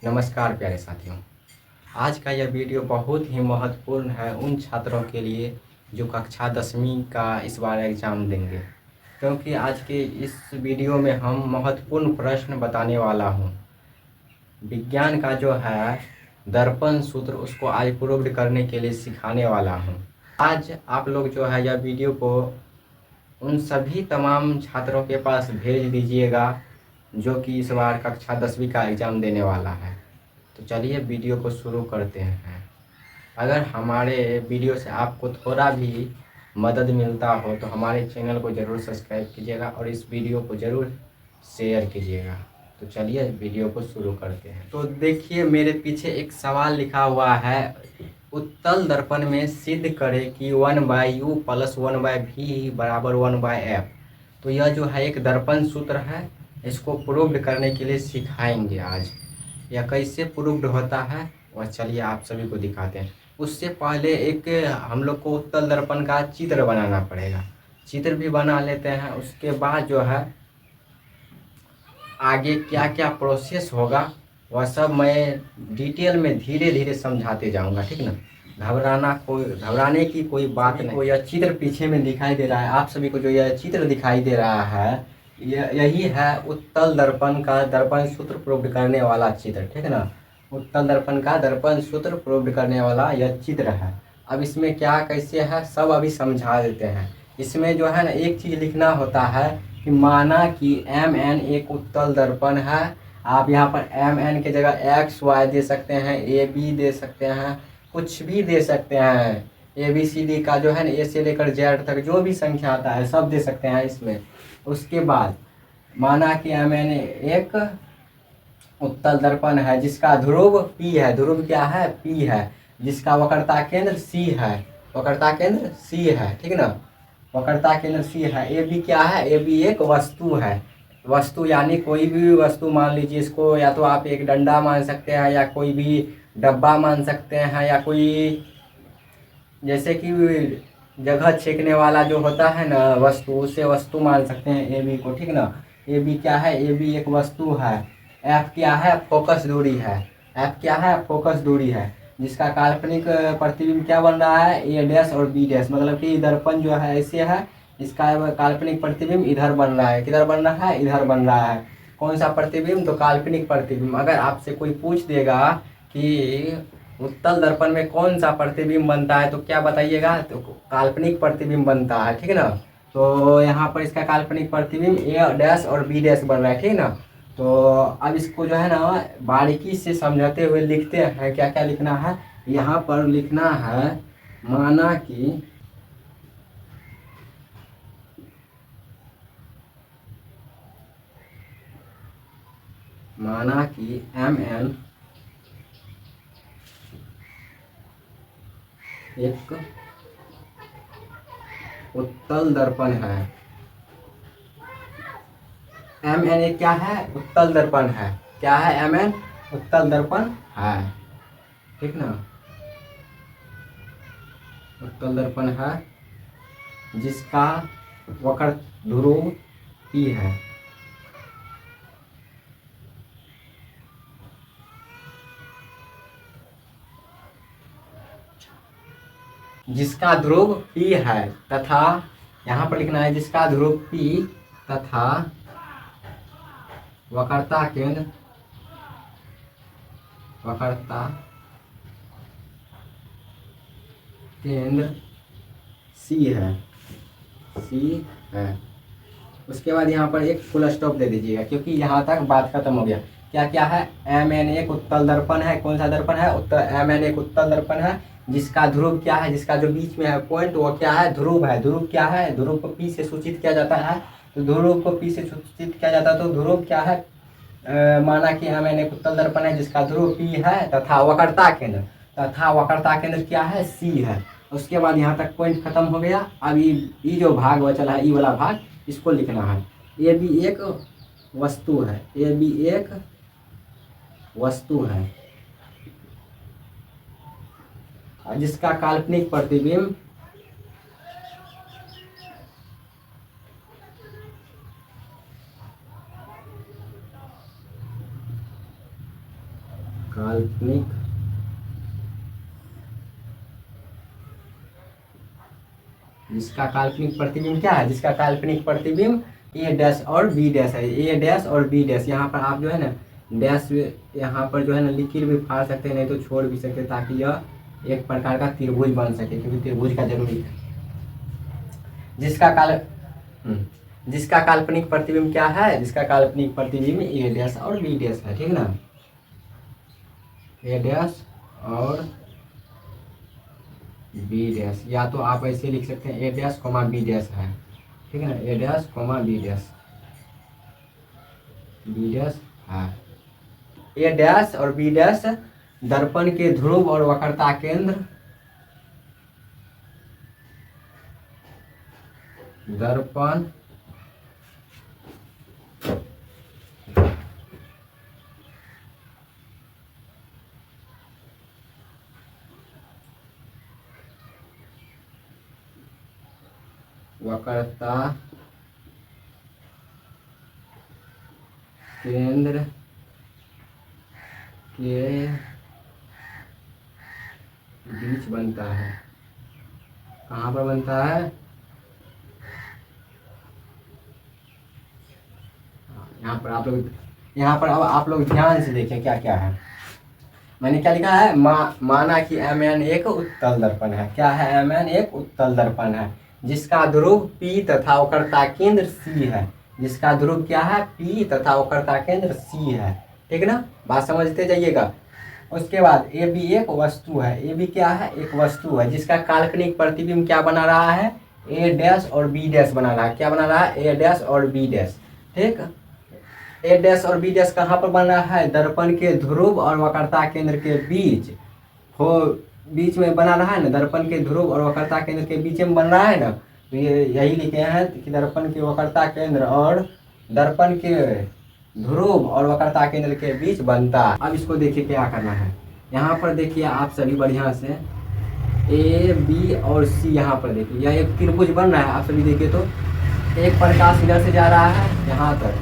नमस्कार प्यारे साथियों। आज का यह वीडियो बहुत ही महत्वपूर्ण है उन छात्रों के लिए जो कक्षा 10वीं का इस बार एग्ज़ाम देंगे, क्योंकि आज के इस वीडियो में हम महत्वपूर्ण प्रश्न बताने वाला हूं। विज्ञान का जो है दर्पण सूत्र उसको आज प्रूव्ड करने के लिए सिखाने वाला हूं। आज आप लोग जो है यह वीडियो को उन सभी तमाम छात्रों के पास भेज दीजिएगा जो कि इस बार कक्षा 10वीं का एग्ज़ाम देने वाला है। तो चलिए वीडियो को शुरू करते हैं। अगर हमारे वीडियो से आपको थोड़ा भी मदद मिलता हो तो हमारे चैनल को ज़रूर सब्सक्राइब कीजिएगा और इस वीडियो को ज़रूर शेयर कीजिएगा। तो चलिए वीडियो को शुरू करते हैं। तो देखिए मेरे पीछे एक सवाल लिखा हुआ है, उत्तल दर्पण में सिद्ध करें कि 1/u प्लस 1/v बराबर 1/f। तो यह जो है एक दर्पण सूत्र है, इसको प्रूव्ड करने के लिए सिखाएंगे आज। यह कैसे प्रूव्ड होता है वह चलिए आप सभी को दिखाते हैं। उससे पहले एक हम लोग को उत्तल दर्पण का चित्र बनाना पड़ेगा। चित्र भी बना लेते हैं, उसके बाद जो है आगे क्या क्या प्रोसेस होगा वह सब मैं डिटेल में धीरे धीरे समझाते जाऊंगा, ठीक ना। घबराने की कोई बात नहीं। यह चित्र पीछे में दिखाई दे रहा है, आप सभी को जो यह चित्र दिखाई दे रहा है यही है उत्तल दर्पण का दर्पण सूत्र प्रूव्ड करने वाला चित्र, ठीक ना। उत्तल दर्पण का दर्पण सूत्र प्रूव्ड करने वाला यह चित्र है। अब इसमें क्या कैसे है सब अभी समझा देते हैं। इसमें जो है ना एक चीज़ लिखना होता है कि माना कि mn एक उत्तल दर्पण है। आप यहाँ पर mn की जगह x y दे सकते हैं, a b दे सकते हैं, कुछ भी दे सकते हैं। ए बी सी डी का जो है ना ए से लेकर जेड तक जो भी संख्या आता है सब दे सकते हैं इसमें। उसके बाद माना कि mn एक उत्तल दर्पण है जिसका ध्रुव P है। ध्रुव क्या है? P है। जिसका वक्रता केंद्र C है। वक्रता केंद्र C है, ठीक ना। वक्रता केंद्र C है। ए बी क्या है? ए बी एक वस्तु है। वस्तु यानी कोई भी वस्तु मान लीजिए, इसको या तो आप एक डंडा मान सकते हैं या कोई भी डब्बा मान सकते हैं या कोई जैसे कि जगह छेकने वाला जो होता है ना वस्तु, उसे वस्तु मान सकते हैं ए बी को, ठीक ना। ए बी क्या है? ए बी एक वस्तु है। एफ क्या है? फोकस दूरी है। एफ क्या है? फोकस दूरी है। जिसका काल्पनिक प्रतिबिंब क्या बन रहा है? ए डैश और बी डैश, मतलब कि दर्पण जो है ऐसे है, इसका काल्पनिक प्रतिबिंब इधर बन रहा है। किधर बन रहा है? इधर बन रहा है। कौन सा प्रतिबिंब? तो काल्पनिक प्रतिबिंब। अगर आपसे कोई पूछ देगा कि उत्तल दर्पण में कौन सा प्रतिबिंब बनता है तो क्या बताइएगा? तो काल्पनिक प्रतिबिंब बनता है, ठीक ना। तो यहाँ पर इसका काल्पनिक प्रतिबिंब ए डैश और बी डैश बन रहा है, ठीक ना। तो अब इसको जो है ना बारीकी से समझाते हुए लिखते हैं। क्या क्या लिखना है यहाँ पर? लिखना है माना कि mn एक उत्तल दर्पण है। mn एक क्या है? उत्तल दर्पण है। क्या है? mn उत्तल दर्पण है, ठीक ना। उत्तल दर्पण है जिसका वक्र ध्रुव P है। जिसका ध्रुव P है तथा यहाँ पर लिखना है जिसका ध्रुव P तथा वक्रता केंद्र C है। C है। उसके बाद यहाँ पर एक फुल स्टॉप दे दीजिएगा क्योंकि यहाँ तक बात खत्म हो गया। क्या क्या है? mn एक उत्तल दर्पण है। कौन सा दर्पण है? mn एक उत्तल दर्पण है जिसका ध्रुव क्या है? जिसका जो बीच में है पॉइंट वो क्या है? ध्रुव है। ध्रुव क्या है? ध्रुव को P से सूचित किया जाता है। तो ध्रुव को P से सूचित किया जाता है तो ध्रुव क्या है? माना कि mn एक उत्तल दर्पण है जिसका ध्रुव P है तथा वक्रता केंद्र क्या है? C है। उसके बाद यहाँ तक पॉइंट खत्म हो गया। अब ये जो भाग बचल है, ये वाला भाग इसको लिखना है। ए बी एक वस्तु है। ए बी एक वस्तु है जिसका काल्पनिक प्रतिबिंब काल्पनिक जिसका काल्पनिक प्रतिबिंब क्या है, जिसका काल्पनिक प्रतिबिंब ए डैश और बी डैश है, ए डैश और बी डैश। यहाँ पर आप जो है ना डैश यहाँ पर जो है ना लिखिर भी फाड़ सकते हैं, नहीं तो छोड़ भी सकते हैं, ताकि यह एक प्रकार का त्रिभुज बन सके, क्योंकि त्रिभुज का जरूरी है। जिसका काल्पनिक प्रतिबिंब क्या है, जिसका काल्पनिक प्रतिबिंब ए डैश और बी डैश है, ठीक ना, ए डैश और बी डैश। या तो आप ऐसे लिख सकते हैं A dash comma B dash है, ठीक है ना, A dash comma B dash, B dash है। ए डैश और बी डैश दर्पण के ध्रुव और वक्रता केंद्र, दर्पण वक्रता केंद्र के बीच बनता है। कहाँ पर बनता है, यहाँ पर आप लोग, यहाँ पर अब आप लोग ध्यान से देखें क्या क्या है। मैंने क्या लिखा है, माना कि Mn एक उत्तल दर्पण है। क्या है, Mn एक उत्तल दर्पण है जिसका ध्रुव P तथा वक्रता केंद्र C है। जिसका ध्रुव क्या है, P तथा वक्रता केंद्र C है, ठीक ना, बात समझते जाइएगा। उसके बाद ए बी एक वस्तु है, ए बी क्या है, एक वस्तु है जिसका काल्पनिक प्रतिबिंब क्या बना रहा है, ए डैश और बी डैश बना रहा है। क्या बना रहा है, ए डैश और बी डैश, ठीक। ए डैश और बी डैश कहाँ पर बन रहा है, दर्पण के ध्रुव और वक्रता केंद्र के बीच हो, बीच में बना रहा है ना, दर्पण के ध्रुव और वक्रता केंद्र के बीच में बन रहा है ना। तो ये यही लिखे हैं कि दर्पण के वक्रता केंद्र और दर्पण के ध्रुव और वक्रता केंद्र के बीच बनता है। अब इसको देखिए क्या करना है, यहाँ पर देखिए आप सभी बढ़िया से ए बी और सी, यहाँ पर देखिए यह एक त्रिभुज बन रहा है। आप सभी देखिए तो एक प्रकाश इधर से जा रहा है यहाँ तक,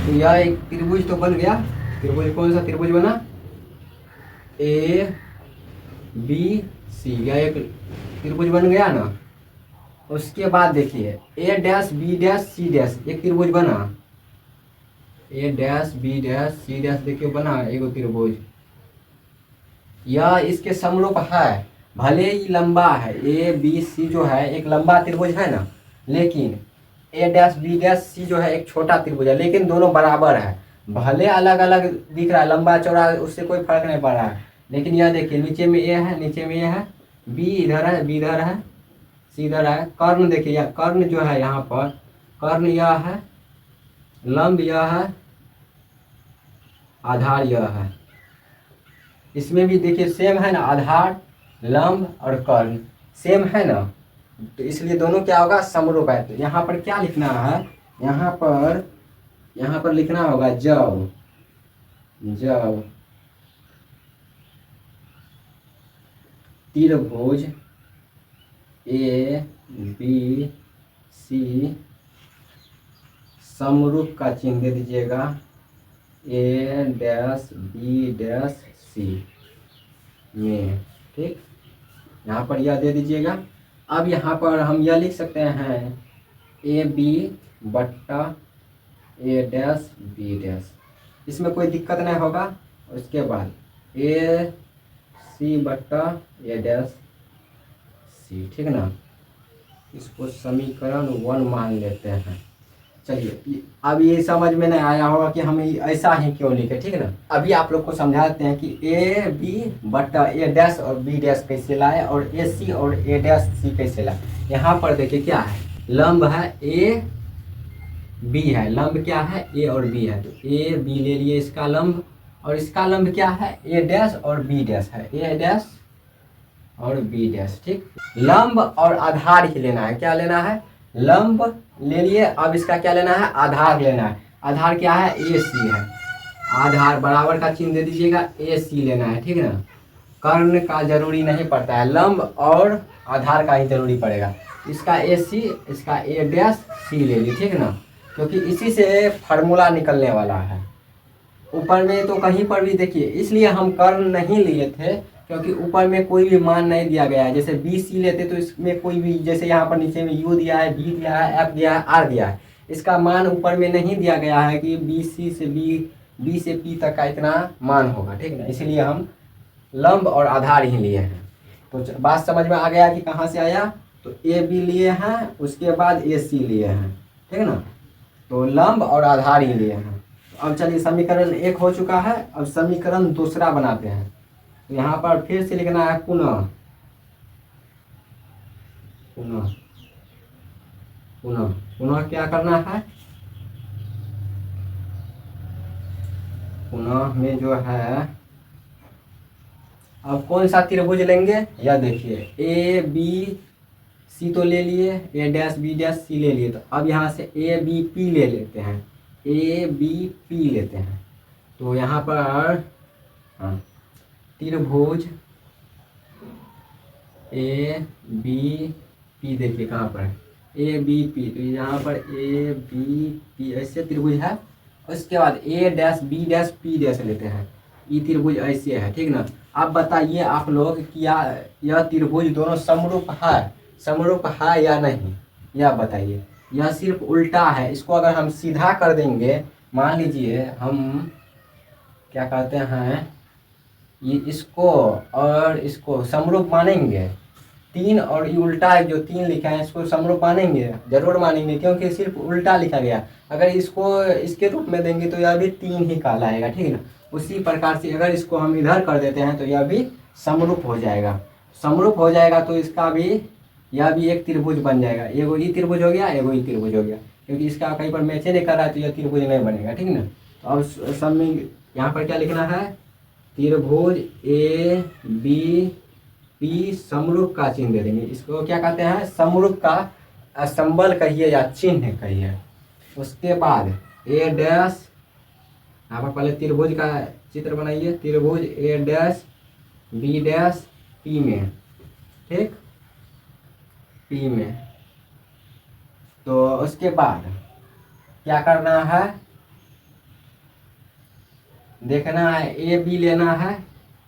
तो यह एक त्रिभुज तो बन गया। त्रिभुज कौन सा त्रिभुज बना, ए बी सी, यह एक त्रिभुज बन गया ना। उसके बाद देखिए A dash B dash C dash, एक त्रिभुज बना, A dash B dash C dash, देखिए बना एक त्रिभुज। यह इसके समरूप है, भले ही लंबा है, ए बी सी जो है एक लंबा त्रिभुज है ना, लेकिन ए डैश बी डैश सी जो है एक छोटा त्रिभुज है, लेकिन दोनों बराबर है। भले अलग अलग दिख रहा है, लंबा चौड़ा, उससे कोई फर्क नहीं पड़ रहा है, लेकिन यह देखिए नीचे में ए है, नीचे में ए है, बी इधर है, बी इधर है, सी इधर है। कर्ण देखिए, यह कर्ण जो है यहाँ पर, कर्ण यह है, लंब यह है, आधार यह है। इसमें भी देखिए सेम है ना, आधार लंब और कर्ण सेम है ना, तो इसलिए दोनों क्या होगा, समरूप है। तो यहाँ पर क्या लिखना है, यहाँ पर लिखना होगा जब त्रिभुज ए बी सी समरूप का चिन्ह दे दीजिएगा, ए डैश बी डैश सी में, ठीक। यहाँ पर यह दे दीजिएगा। अब यहाँ पर हम यह लिख सकते हैं ए बी बट्टा ए डैश बी डैश, इसमें कोई दिक्कत नहीं होगा। उसके बाद ए सी बट्टा ए डैश सी, ठीक ना, इसको समीकरण 1 मान लेते हैं। चलिए अब ये समझ में नहीं आया होगा कि हम ऐसा ही क्यों लिखे, ठीक है ना। अभी आप लोग को समझाते हैं कि ए बी बट्टा ए डैश और बी डैश कैसे लाए और ए सी और ए डैश सी कैसे लाए। यहाँ पर देखिए क्या है, लंब है ए बी है, लंब क्या है, ए और बी है, तो ए बी ले लिए इसका लंब, और इसका लंब क्या है, ए डैश और बी डैश है, ए डैश और बी डैश, ठीक। लंब और आधार ही लेना है, क्या लेना है, लंब ले लिए। अब इसका क्या लेना है, आधार लेना है। आधार क्या है, ए सी है, आधार बराबर का चिन्ह दे दीजिएगा, ए सी लेना है, ठीक है ना। कर्ण का जरूरी नहीं पड़ता है, लंब और आधार का ही जरूरी पड़ेगा। इसका ए सी, इसका ए डैश सी ले ली, ठीक है ना, क्योंकि इसी से फार्मूला निकलने वाला है। ऊपर में तो कहीं पर भी देखिए, इसलिए हम कर्ण नहीं लिए थे क्योंकि ऊपर में कोई भी मान नहीं दिया गया है। जैसे बी सी लेते तो इसमें कोई भी, जैसे यहाँ पर नीचे में यू दिया है, बी दिया है, एफ दिया है, आर दिया है, इसका मान ऊपर में नहीं दिया गया है कि बी सी से बी से पी तक का इतना मान होगा, ठीक है ना। इसलिए हम लंब और आधार ही लिए हैं। तो बात समझ में आ गया कि कहाँ से आया। तो ए बी लिए हैं, उसके बाद ए सी लिए हैं, ठीक है ना। तो लंब और आधार ही लिए हैं। अब चलिए समीकरण 1 हो चुका है, अब समीकरण दूसरा बनाते हैं। तो यहाँ पर फिर से लिखना है पुनः पुनः पुनः पुनः क्या करना है, पुनः में जो है अब कौन सा त्रिभुज लेंगे, यह देखिए ए बी सी तो ले लिए, ए डैश बी डैश सी ले लिए, तो अब यहाँ से ए बी पी ले लेते हैं, ए बी पी लेते हैं। तो यहाँ पर हाँ त्रिभुज ए बी पी, देखिए कहाँ पर है ए बी पी, तो यहाँ पर ए बी पी ऐसे त्रिभुज है। उसके बाद A dash B dash P dash लेते हैं, ये त्रिभुज ऐसे है, ठीक ना। अब बताइए आप लोग कि यह त्रिभुज दोनों समरूप है या नहीं, यह बताइए। यह सिर्फ उल्टा है, इसको अगर हम सीधा कर देंगे, मान लीजिए हम क्या कहते हैं, ये इसको और इसको समरूप मानेंगे, 3 और ये उल्टा है जो 3 लिखा है इसको समरूप मानेंगे, जरूर मानेंगे क्योंकि सिर्फ उल्टा लिखा गया। अगर इसको इसके रूप में देंगे तो यह भी 3 ही कहलाएगा, ठीक है ना। उसी प्रकार से अगर इसको हम इधर कर देते हैं तो यह भी समरूप हो जाएगा। समरूप हो जाएगा तो इसका भी, यह भी एक त्रिभुज बन जाएगा। एगो ये त्रिभुज हो गया, एगो ये त्रिभुज हो गया, क्योंकि इसका कहीं पर मैच नहीं कर रहा है तो यह त्रिभुज नहीं बनेगा, ठीक ना। तो अब सब में यहाँ पर क्या लिखना है, त्रिभुज ए बी पी समरूप का चिन्ह दे देंगे। इसको क्या कहते हैं, समरूप का संबल कहिए या चिन्ह कहिए। उसके बाद ए डैश, यहाँ पर पहले त्रिभुज का चित्र बनाइए, त्रिभुज ए डैश बी डैश पी में, ठीक पी में। तो उसके बाद क्या करना है, देखना है ए बी लेना है,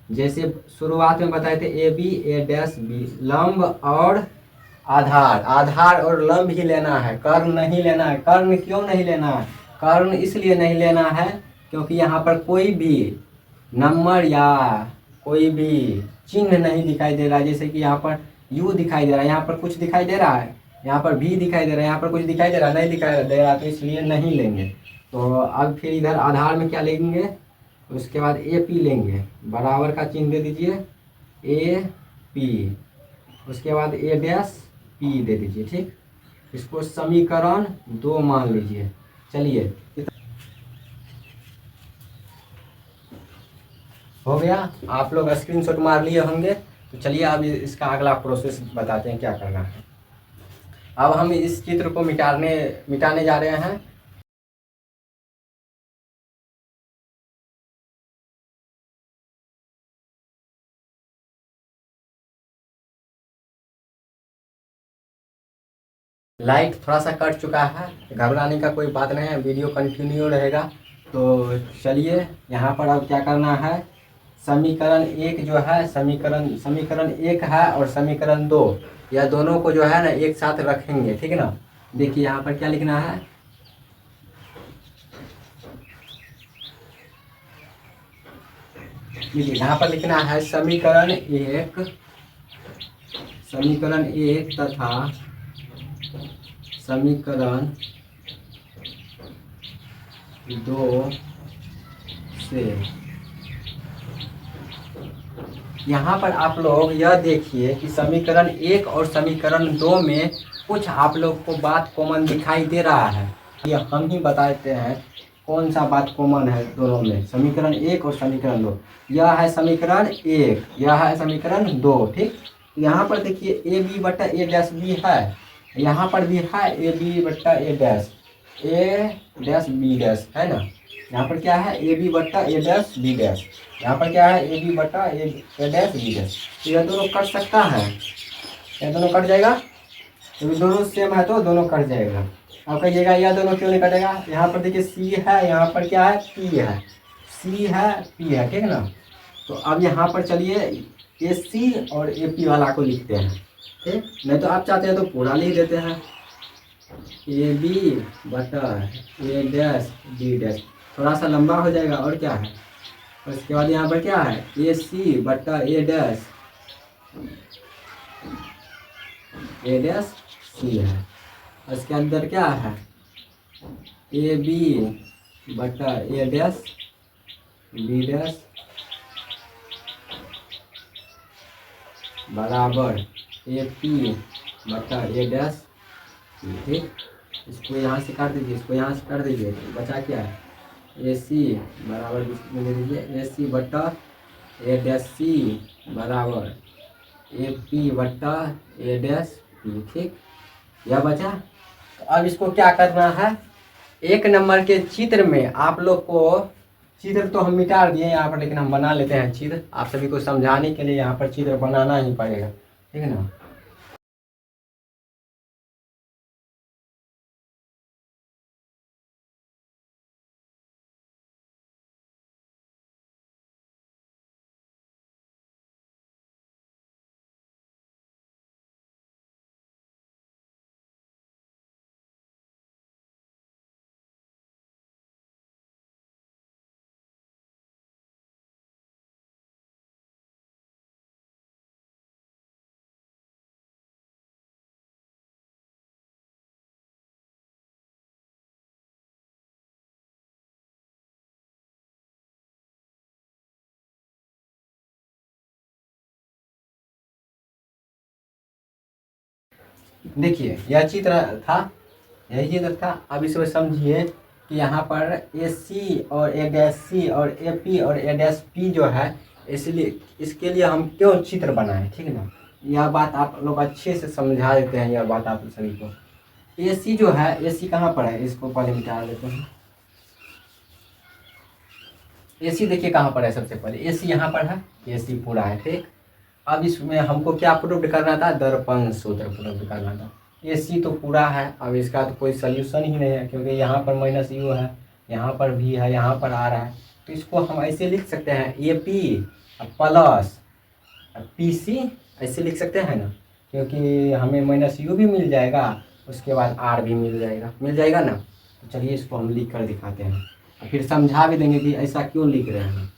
जैसे शुरुआत में बताए थे A B A dash B, लंब और आधार और लंब ही लेना है, कर्ण नहीं लेना है। कर्ण क्यों नहीं लेना है, कर्ण इसलिए नहीं लेना है क्योंकि यहाँ पर कोई भी नंबर या कोई भी चिन्ह नहीं दिखाई दे रहा है। जैसे कि यहाँ पर यू दिखाई दे रहा है, यहाँ पर कुछ दिखाई दे रहा है, यहाँ पर भी दिखाई दे रहा है, यहाँ पर कुछ दिखाई दे रहा है, नहीं दिखाई दे रहा, तो इसलिए नहीं लेंगे। तो अब फिर इधर आधार में क्या लेंगे, उसके बाद ए पी लेंगे, बराबर का चिन्ह दे दीजिए ए पी, उसके बाद ए डैश पी दे दीजिए, ठीक। इसको समीकरण 2 मान लीजिए। चलिए हो गया, आप लोग स्क्रीनशॉट मार लिए होंगे। तो चलिए अब इसका अगला प्रोसेस बताते हैं क्या करना है। अब हम इस चित्र को मिटाने जा रहे हैं। लाइट थोड़ा सा कट चुका है, घबराने का कोई बात नहीं है, वीडियो कंटिन्यू रहेगा। तो चलिए यहाँ पर अब क्या करना है, समीकरण 1 जो है, समीकरण 1 है और समीकरण 2, यह दोनों को जो है ना एक साथ रखेंगे, ठीक है ना। देखिए यहाँ पर क्या लिखना है, देखिए यहाँ पर लिखना है समीकरण 1 तथा समीकरण 2 से। यहाँ पर आप लोग यह देखिए कि समीकरण 1 और समीकरण 2 में कुछ आप लोग को बात कॉमन दिखाई दे रहा है। ये हम ही बताते हैं कौन सा बात कॉमन है दोनों में, समीकरण 1 और समीकरण 2। यह है समीकरण 1, यह है समीकरण 2, ठीक। यहाँ पर देखिए ए बी बटा ए डैश बी है, यहाँ पर भी है ए बी बट्टा ए डैश बी डैश है ना। यहाँ पर क्या है ए बी बट्टा ए डैश बी डैश, यहाँ पर क्या है ए बी बट्टा ए डैश बी डैश। तो यह दोनों कट सकता है, यह दोनों कट जाएगा, तो दोनों सेम है तो दोनों कट जाएगा। अब कहिएगा यह दोनों क्यों नहीं कटेगा, यहाँ पर देखिए सी है, यहाँ पर क्या है पी है, सी है, पी है, ठीक है ना। तो अब यहाँ पर चलिए ए सी और ए पी वाला को लिखते हैं, ठीक। नहीं तो आप चाहते हैं तो पूरा लिख देते हैं, ए बी बटा ए डैश बी डैश, थोड़ा सा लंबा हो जाएगा और क्या है। और इसके बाद यहाँ पर क्या है, ए सी बटा ए डैश सी है। और इसके अंदर क्या है, ए बी बटा ए डैश बी डैश बराबर ए पी बटा ए डैश, ठीक। इसको यहाँ से काट दीजिए, इसको यहाँ से काट दीजिए, तो बचा क्या है, ए सी बराबर में दे दीजिए ए सी बटा ए डैश सी बराबर ए पी बटा ए डैश पी, ठीक। यह बचा। तो अब इसको क्या करना है, एक नंबर के चित्र में आप लोग को, चित्र तो हम मिटा दिए यहाँ पर, लेकिन हम बना लेते हैं चित्र, आप सभी को समझाने के लिए यहाँ पर चित्र बनाना ही पड़ेगा, ठीक है ना। देखिए यह चित्र था, यही चित्र था। अब इसमें समझिए कि यहाँ पर ए सी और ए डैश सी और ए पी और ए डैश पी जो है, इसलिए इसके लिए हम क्यों चित्र बनाए, ठीक है ना। यह बात आप लोग अच्छे से समझा देते हैं, यह बात आप सभी को। ए सी जो है, ए सी कहाँ पर है, इसको पहले मिटा देते हैं। ए सी देखिए कहाँ पर है, सबसे पहले ए सी यहाँ पर है, ए सी पूरा है, ठीक। अब इसमें हमको क्या प्रूव करना था, दर्पण सूत्र प्रूव करना था। ए सी तो पूरा है, अब इसका तो कोई सल्यूशन ही नहीं है, क्योंकि यहाँ पर माइनस यू है, यहाँ पर भी है, यहाँ पर आ रहा है। तो इसको हम ऐसे लिख सकते हैं, A P plus P C, ऐसे लिख सकते हैं ना, क्योंकि हमें माइनस यू भी मिल जाएगा, उसके बाद आर भी मिल जाएगा ना। तो चलिए इसको हम लिख कर दिखाते हैं, और फिर समझा भी देंगे कि ऐसा क्यों लिख रहे हैं।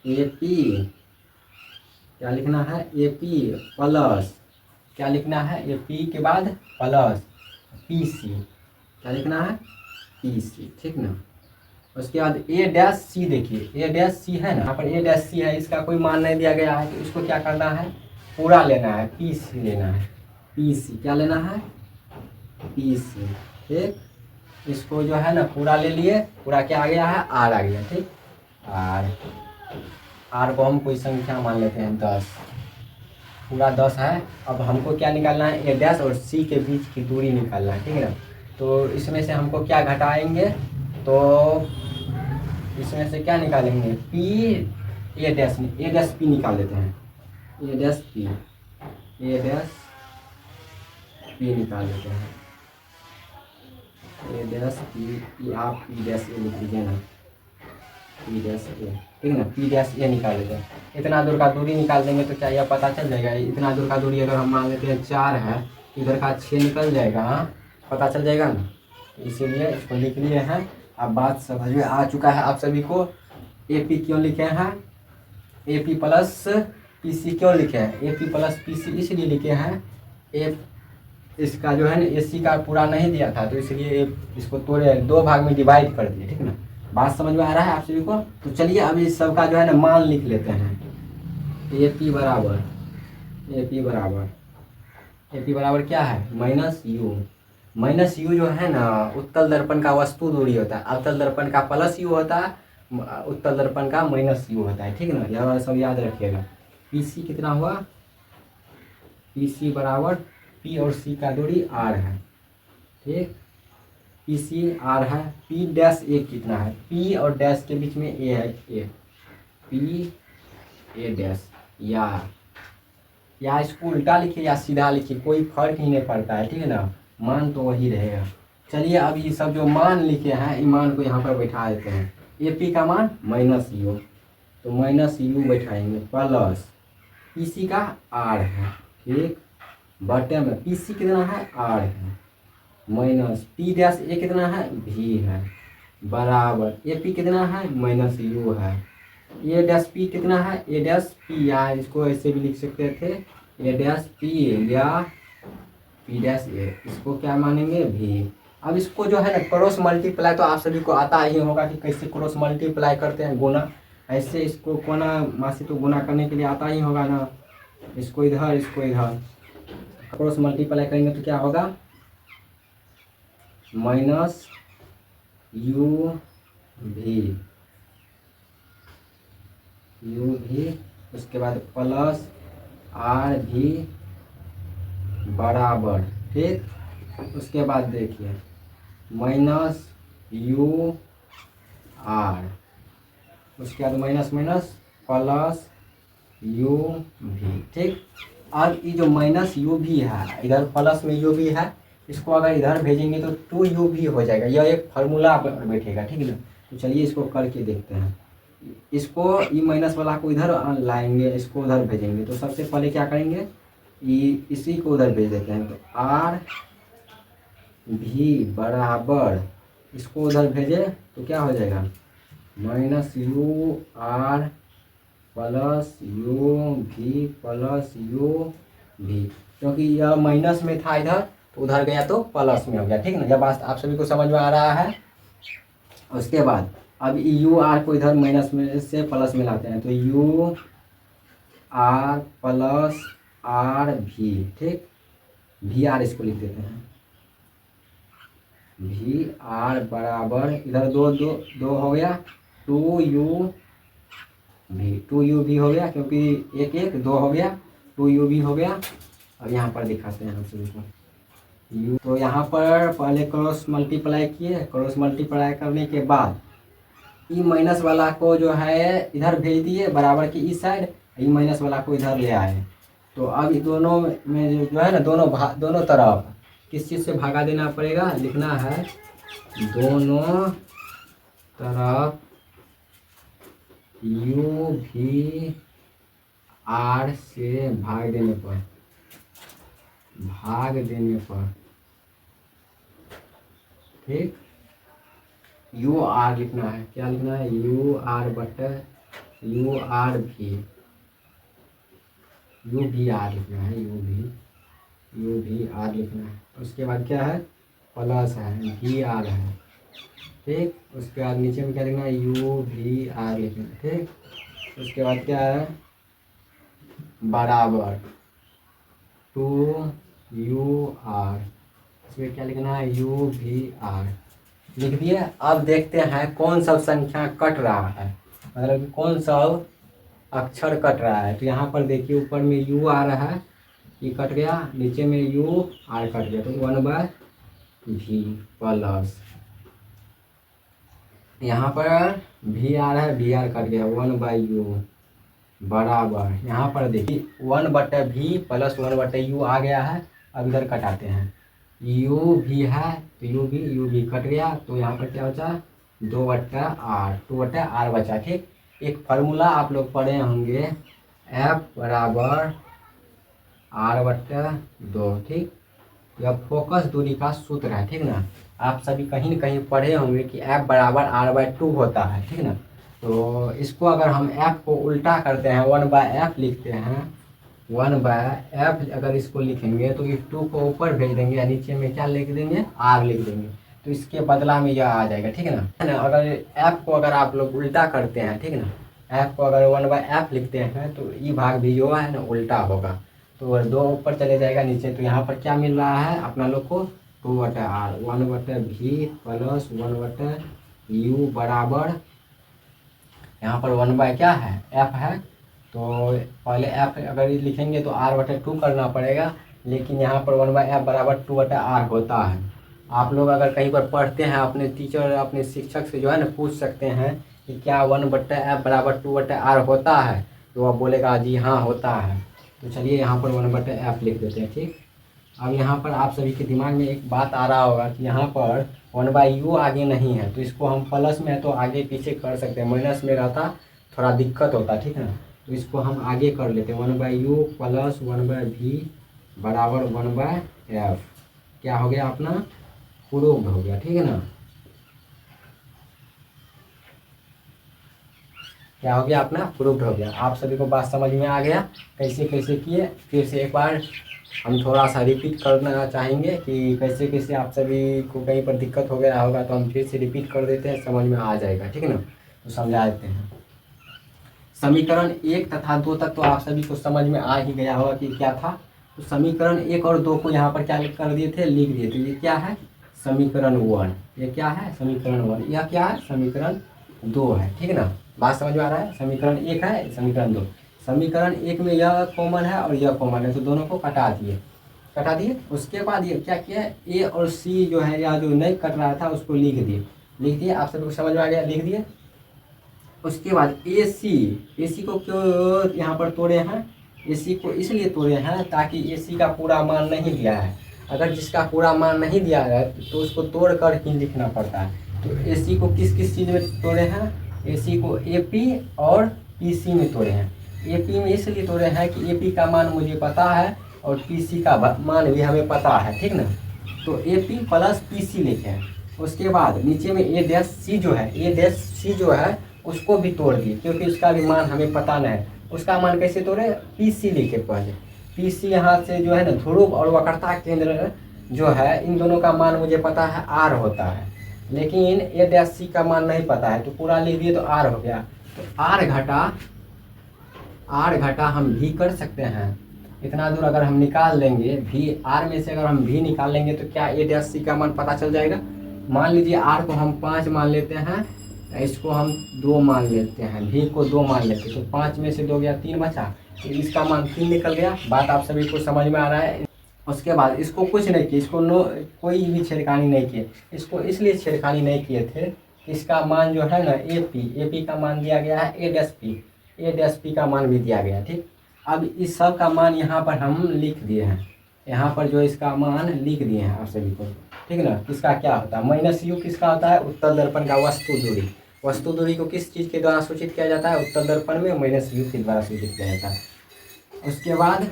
ए पी क्या लिखना है, ए पी प्लस क्या लिखना है, ए पी के बाद प्लस पी सी, क्या लिखना है, पी सी, ठीक ना। उसके बाद ए डैश सी, देखिए ए डैश सी है ना, यहाँ पर ए डैश सी है, इसका कोई मान नहीं दिया गया है, तो इसको क्या करना है, पूरा लेना है, पी सी लेना है, पी सी क्या लेना है, पी सी, ठीक। इसको जो है ना पूरा ले लिए, पूरा क्या आ गया है, आर आ गया, ठीक। आर को हम कोई संख्या मान लेते हैं 10, पूरा 10 है। अब हमको क्या निकालना है, ए डैश और सी के बीच की दूरी निकालना है, ठीक है ना। तो इसमें से हमको क्या घटाएंगे, तो इसमें से क्या निकालेंगे, पी ए डैश पी निकाल देते हैं, ए डैश पी निकाल देते हैं, ए डैश पी, आप पी डैश ए लिख लीजिए ना, पी डैश ए, ठीक है ना, पी डैश ए निकाल लेते हैं। इतना दूर का दूरी निकाल देंगे तो क्या यह पता चल जाएगा, इतना दूर का दूरी अगर हम मान लेते हैं 4 है, इधर का 6 निकल जाएगा, हाँ पता चल जाएगा ना। तो इसीलिए इसको लिख लिए हैं। अब बात समझ में आ चुका है आप सभी को। ए पी क्यों लिखे हैं, A P plus P C क्यों लिखे हैं, A P plus P C इसलिए लिखे हैं, ए इसका जो है ना ए सी का पूरा नहीं दिया था, तो इसलिए इसको तोड़े 2 भाग में डिवाइड कर दिए, ठीक है ना। बात समझ में आ रहा है आप सभी को। तो चलिए अब इस सब का जो है ना मान लिख लेते हैं। ए पी बराबर क्या है, माइनस यू जो है ना, उत्तल दर्पण का वस्तु दूरी होता है, अवतल दर्पण का प्लस यू होता है, उत्तल दर्पण का माइनस यू होता है, ठीक है ना। यह सब याद रखिएगा। पी सी कितना हुआ, पी सी बराबर पी और सी का दूरी आर है, ठीक। पी सी आर है, पी डैश ए कितना है, पी और डैश के बीच में ए है, ए पी ए डैश, या इसको उल्टा लिखिए या सीधा लिखिए, कोई फर्क ही नहीं पड़ता है, ठीक है ना, मान तो वही रहेगा। चलिए अब ये सब जो मान लिखे हैं ये मान को यहाँ पर बैठा देते हैं। ए पी का मान माइनस यू, तो माइनस यू बैठाएंगे प्लस पी सी का आर है, ठीक, बटे में पी सी कितना है आर है, माइनस पी डैश ए कितना है भी है, बराबर ए पी कितना है माइनस यू है, ए डैश पी कितना है ए डैश पी, या इसको ऐसे भी लिख सकते थे ए डैश पी या पी डैश ए, इसको क्या मानेंगे भी। अब इसको जो है ना क्रॉस मल्टीप्लाई तो आप सभी को आता ही होगा कि कैसे क्रॉस मल्टीप्लाई करते हैं, गुना, ऐसे इसको कोना मासी तो गुना करने के लिए आता ही होगा ना, इसको इधर क्रॉस मल्टीप्लाई करेंगे तो क्या होगा माइनस यू भी उसके बाद प्लस आर भी बराबर, ठीक, उसके बाद देखिए माइनस यू आर, उसके बाद माइनस माइनस प्लस यू भी, ठीक। अब ये जो माइनस यू भी है इधर प्लस में यू भी है, इसको अगर इधर भेजेंगे तो 2u भी हो जाएगा, यह एक फार्मूला बैठेगा, ठीक है ना। तो चलिए इसको करके देखते हैं। इसको ई माइनस वाला को इधर लाएंगे, इसको उधर भेजेंगे, तो सबसे पहले क्या करेंगे इसी को उधर भेज देते हैं, तो आर भी बराबर इसको उधर भेजे तो क्या हो जाएगा minus U R plus U भी, क्योंकि यह माइनस में था इधर तो उधर गया तो प्लस में हो गया, ठीक ना। जब आप सभी को समझ में आ रहा है, उसके बाद अब यू आर को इधर माइनस में से प्लस में लाते हैं, तो यू आर प्लस आर भी, ठीक, भी आर इसको लिख देते हैं, भी आर बराबर इधर दो हो गया 2u भी हो गया, क्योंकि एक एक दो हो गया 2u भी हो गया। अब यहाँ पर दिखाते हैं हम सभी को u, तो यहाँ पर पहले क्रॉस मल्टीप्लाई किए, क्रॉस मल्टीप्लाई करने के बाद ई माइनस वाला को जो है इधर भेज दिए बराबर की इस साइड, ई माइनस वाला को इधर ले आए। तो अब दोनों में जो है ना दोनों तरफ किस चीज़ से भागा देना पड़ेगा, लिखना है दोनों तरफ यू भी आर से भाग देने पर, ठीक, यू आर लिखना है, क्या लिखना है यू आर बटे यू आर भी आर लिखना है, यू भी आर लिखना है। उसके बाद क्या है प्लस है भी आर है, ठीक, उसके बाद नीचे में क्या लिखना है यू भी आर लिखना है, ठीक। उसके बाद क्या है बराबर 2u आर, इसमें क्या लिखना है यू भी आर लिख दिए। अब देखते हैं कौन सा संख्या कट रहा है, मतलब कौन सा अक्षर कट रहा है। तो यहाँ पर देखिए ऊपर में यू आ रहा है, ये कट गया, नीचे में यू आर कट गया, तो 1/v प्लस यहाँ पर भी आ रहा है, भी आर कट गया 1/u बराबर, यहाँ पर देखिए 1/v प्लस 1/u आ गया है। अब इधर कटाते हैं, u भी है तो यू भी कट गया, तो यहाँ पर क्या बचा 2/r बचा, ठीक। एक फार्मूला आप लोग पढ़े होंगे f बराबर r/2, ठीक, यह फोकस दूरी का सूत्र है, ठीक ना। आप सभी कहीं न कहीं पढ़े होंगे कि f बराबर r/2 होता है, ठीक ना। तो इसको अगर हम f को उल्टा करते हैं 1/f लिखते हैं, 1/f अगर इसको लिखेंगे तो इस 2 को ऊपर भेज देंगे या नीचे में क्या लिख देंगे r लिख देंगे, तो इसके बदला में यह आ जाएगा, ठीक है ना। अगर f को अगर आप लोग उल्टा करते हैं, ठीक ना, f को अगर 1/f लिखते हैं तो ई भाग भी जो है ना उल्टा होगा, तो 2 ऊपर चले जाएगा नीचे। तो यहाँ पर क्या मिल रहा है अपना लोग को 2/r 1/v प्लस 1/u बराबर, यहाँ पर 1/ क्या है f है, तो पहले f अगर लिखेंगे तो r/2 करना पड़ेगा, लेकिन यहाँ पर 1/f बराबर 2/r होता है। आप लोग अगर कहीं पर पढ़ते हैं अपने टीचर अपने शिक्षक से जो है ना पूछ सकते हैं कि क्या 1/f बराबर 2/r होता है, तो वह बोलेगा जी हाँ होता है। तो चलिए यहाँ पर 1/f लिख देते हैं, ठीक। अब यहाँ पर आप सभी के दिमाग में एक बात आ रहा होगा कि यहाँ पर 1/u आगे नहीं है, तो इसको हम प्लस में है तो आगे पीछे कर सकते हैं, माइनस में रहता थोड़ा दिक्कत होता, ठीक है ना। तो इसको हम आगे कर लेते हैं, 1/u प्लस 1/v बराबर 1/f। क्या हो गया अपना, प्रूव्ड हो गया, ठीक है ना। क्या हो गया अपना, प्रूव्ड हो गया। आप सभी को बात समझ में आ गया कैसे कैसे किए। फिर से एक बार हम थोड़ा सा रिपीट करना चाहेंगे कि कैसे कैसे आप सभी को कहीं पर दिक्कत हो गया होगा, तो हम फिर से रिपीट कर देते हैं, समझ में आ जाएगा, ठीक है ना। तो समझा देते हैं। समीकरण 1 तथा 2 तक तो आप सभी को समझ में आ ही गया होगा कि क्या था। तो समीकरण 1 और 2 को यहाँ पर क्या कर दिए थे, लिख दिए थे। ये क्या है, समीकरण 1। ये क्या है, समीकरण 1। यह क्या है, समीकरण 2 है, ठीक है ना। बात समझ में आ रहा है। समीकरण 1 है, समीकरण 2। समीकरण 1 में यह कॉमन है और यह कॉमन है, तो दोनों को कटा दिए। उसके बाद ये क्या किया, ए और सी जो है, या जो नहीं कट रहा था उसको लिख दिए। आप सभी को समझ में आ गया, लिख दिए। उसके बाद ए सी को क्यों यहाँ पर तोड़े हैं, ए सी को इसलिए तोड़े हैं ताकि ए सी का पूरा मान नहीं दिया है। अगर जिसका पूरा मान नहीं दिया है तो उसको तोड़ कर ही लिखना पड़ता है। तो ए सी को किस किस चीज़ में तोड़े हैं, ए सी को ए पी और पी सी में तोड़े हैं। ए पी में इसलिए तोड़े हैं कि ए पी का मान मुझे पता है और पी सी का मान भी हमें पता है, ठीक ना। तो A P plus P C लिखे हैं। उसके बाद नीचे में ए डैश सी जो है उसको भी तोड़ दिए, क्योंकि उसका भी मान हमें पता नहीं है। उसका मान कैसे तोड़े, पी सी लिखे पहले। पी सी यहाँ से जो है ना, ध्रुव और वक्रता केंद्र जो है, इन दोनों का मान मुझे पता है आर होता है, लेकिन ए डैश सी का मान नहीं पता है, तो पूरा लिख दिए तो आर हो गया। तो आर घटा हम भी कर सकते हैं। इतना दूर अगर हम निकाल लेंगे भी, आर में से अगर हम भी निकाल लेंगे तो क्या ए डैश सी का मान पता चल जाएगा। मान लीजिए आर को हम 5 मान लेते हैं, इसको हम 2 मान लेते हैं, भी को 2 मान लेते हैं, तो 5 में से 2 गया, 3 बचा, तो इसका मान 3 निकल गया। बात आप सभी को समझ में आ रहा है। उसके बाद इसको कुछ नहीं किए, इसको कोई भी छेड़खानी नहीं किए। इसको इसलिए छेड़खानी नहीं किए थे, इसका मान जो है ना ए पी का मान दिया गया है, ए डैश पी का मान भी दिया गया, ठीक। अब इस सब का मान यहाँ पर हम लिख दिए हैं, यहाँ पर जो इसका मान लिख दिए हैं आप सभी को, ठीक है ना। किसका क्या होता है, माइनस यू किसका होता है, उत्तल दर्पण का वस्तु दूरी को किस चीज़ के द्वारा सूचित किया जाता है, उत्तल दर्पण में माइनस यू के द्वारा सूचित किया जाता है। उसके बाद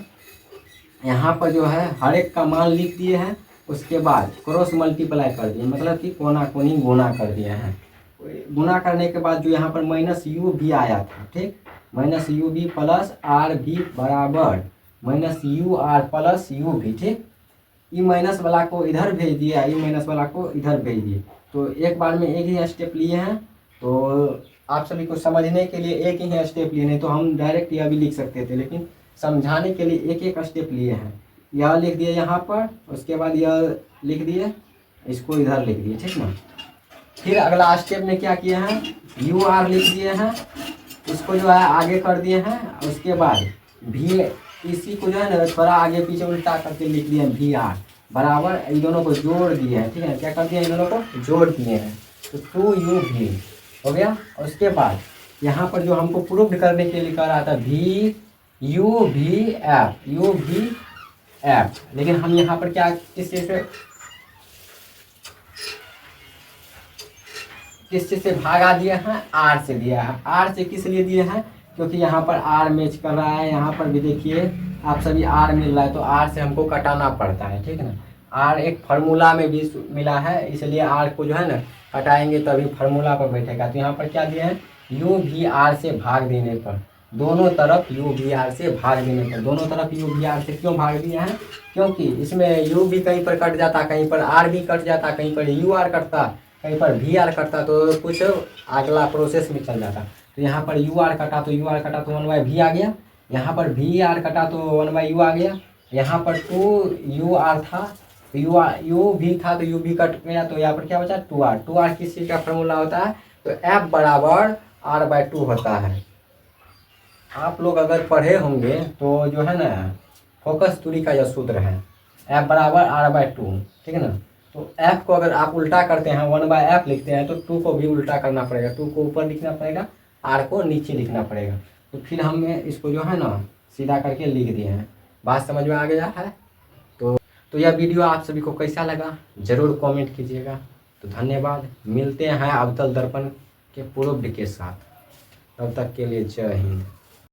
यहाँ पर जो है हर एक का मान लिख दिए हैं। उसके बाद क्रॉस मल्टीप्लाई कर दिए, मतलब कि कोना कोनी गुना कर दिए हैं। गुना करने के बाद जो यहाँ पर माइनस यू भी आया था, ठीक, माइनस यू भी प्लस आर भी बराबर minus U R plus U भी, ठीक। ई माइनस वाला को इधर भेज दिया, ई माइनस वाला को इधर भेज दिए। तो एक बार में एक ही स्टेप लिए हैं, तो आप सभी को समझने के लिए एक ही स्टेप लिए, नहीं तो हम डायरेक्ट यह भी लिख सकते थे, लेकिन समझाने के लिए एक एक स्टेप लिए हैं। यह लिख दिए यहाँ पर, उसके बाद यह लिख दिए, इसको इधर लिख दिए, ठीक ना। फिर अगला स्टेप में क्या किए हैं, यू आर लिख दिए हैं, इसको जो है आगे कर दिए हैं। उसके बाद भी इसी को जो है ना थोड़ा आगे पीछे उल्टा करके लिख दिए हैं, भी आर बराबर, इन दोनों को जोड़ दिए हैं, ठीक है। क्या कर दिया, इन दोनों को जोड़ दिए हैं, तो 2u भी हो गया। और उसके बाद यहाँ पर जो हमको प्रूफ करने के लिए कह रहा था, भी यू भी एफ, लेकिन हम यहाँ पर क्या किस चीज़ से भागा दिया है, आर से दिया है। आर से किस लिए दिए हैं, क्योंकि यहाँ पर आर मैच कर रहा है। यहाँ पर भी देखिए आप सभी आर मिल रहा है, तो आर से हमको कटाना पड़ता है, ठीक है ना। आर एक फार्मूला में भी मिला है, इसलिए आर को जो है ना हटाएंगे तभी फार्मूला पर बैठेगा। तो यहाँ पर क्या दिया है, यू भी आर से भाग देने पर, दोनों तरफ यू भी आर से भाग देने पर, दोनों तरफ यू भी आर से क्यों भाग दिया है, क्योंकि इसमें यू भी कहीं पर कट जाता, कहीं पर आर भी कट जाता, कहीं पर यू आर कटता, कहीं पर भी आर कटता, तो कुछ अगला प्रोसेस में चल जाता। तो यहाँ पर यू आर कटा तो 1/v आ गया, यहाँ पर भी आर कटा तो 1/u आ गया, यहाँ पर 2u था, यू भी था तो यू भी कट गया, तो यहाँ पर क्या बचा 2r। 2r किस चीज़ का फॉर्मूला होता है, तो f बराबर r/2 होता है। आप लोग अगर पढ़े होंगे तो जो है ना फोकस दूरी का यह सूत्र है, f बराबर r/2, ठीक है ना। तो f को अगर आप उल्टा करते हैं 1/f लिखते हैं, तो 2 को भी उल्टा करना पड़ेगा, 2 को ऊपर लिखना पड़ेगा, r को नीचे लिखना पड़ेगा। तो फिर हमने इसको जो है ना सीधा करके लिख दिए हैं। बात समझ में आ गया है। तो तो यह वीडियो आप सभी को कैसा लगा ज़रूर कमेंट कीजिएगा। तो धन्यवाद, मिलते हैं अवतल दर्पण के पूर्व के साथ, तब तक के लिए जय हिंद।